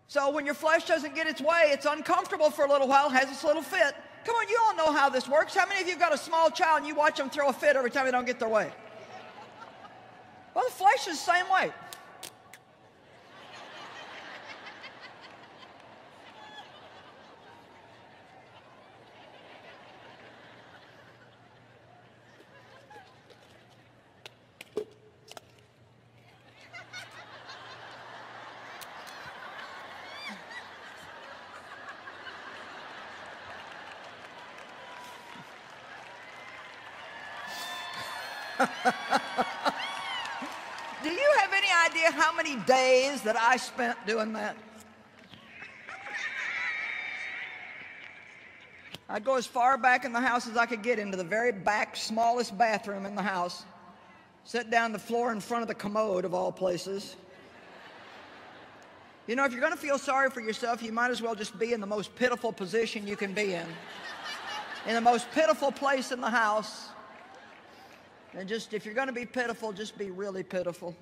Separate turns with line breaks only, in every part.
So when your flesh doesn't get its way, it's uncomfortable for a little while, has its little fit. Come on, you all know how this works. How many of you have got a small child and you watch them throw a fit every time they don't get their way? Well, the flesh is the same way. Do you have any idea how many days that I spent doing that? I'd go as far back in the house as I could get into the very back, smallest bathroom in the house, sit down on the floor in front of the commode of all places. You know, if you're going to feel sorry for yourself, you might as well just be in the most pitiful position you can be in the most pitiful place in the house. And just, if you're going to be pitiful, just be really pitiful.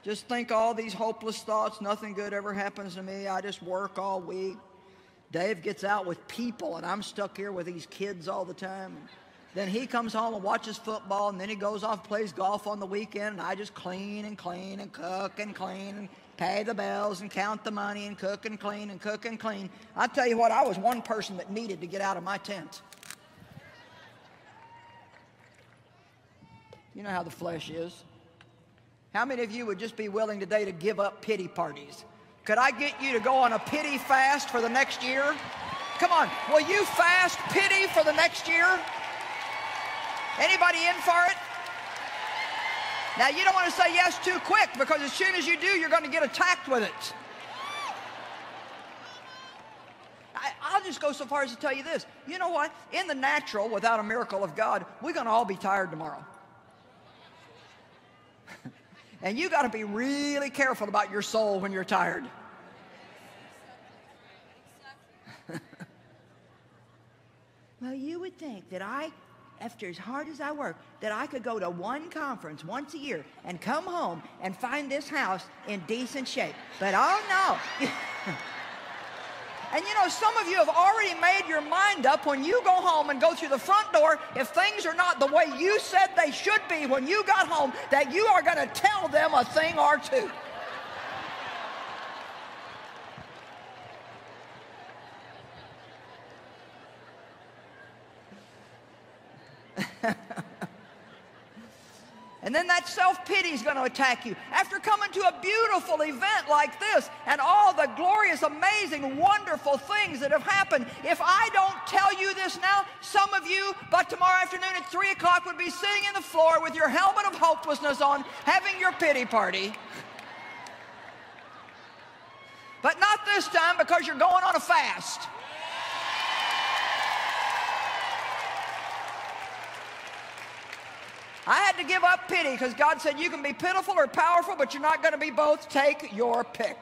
Just think all these hopeless thoughts, nothing good ever happens to me. I just work all week. Dave gets out with people, and I'm stuck here with these kids all the time. Then he comes home and watches football, and then he goes off and plays golf on the weekend, and I just clean and clean and cook and clean and pay the bills and count the money and cook and clean and cook and clean. I tell you what, I was one person that needed to get out of my tent. You know how the flesh is. How many of you would just be willing today to give up pity parties? Could I get you to go on a pity fast for the next year? Come on, will you fast pity for the next year? Anybody in for it? Now, you don't want to say yes too quick, because as soon as you do, you're going to get attacked with it. I'll just go so far as to tell you this. You know what? In the natural, without a miracle of God, we're going to all be tired tomorrow. And you got to be really careful about your soul when you're tired. Well, you would think that after as hard as I work, that I could go to one conference once a year and come home and find this house in decent shape. But oh no. And you know, some of you have already made your mind up when you go home and go through the front door, if things are not the way you said they should be when you got home, that you are going to tell them a thing or two. And then that self-pity is going to attack you. After coming to a beautiful event like this and all the glorious, amazing, wonderful things that have happened, if I don't tell you this now, some of you, by tomorrow afternoon at 3 o'clock, would be sitting in the floor with your helmet of hopelessness on, having your pity party. But not this time, because you're going on a fast. I had to give up pity because God said you can be pitiful or powerful, but you're not going to be both. Take your pick.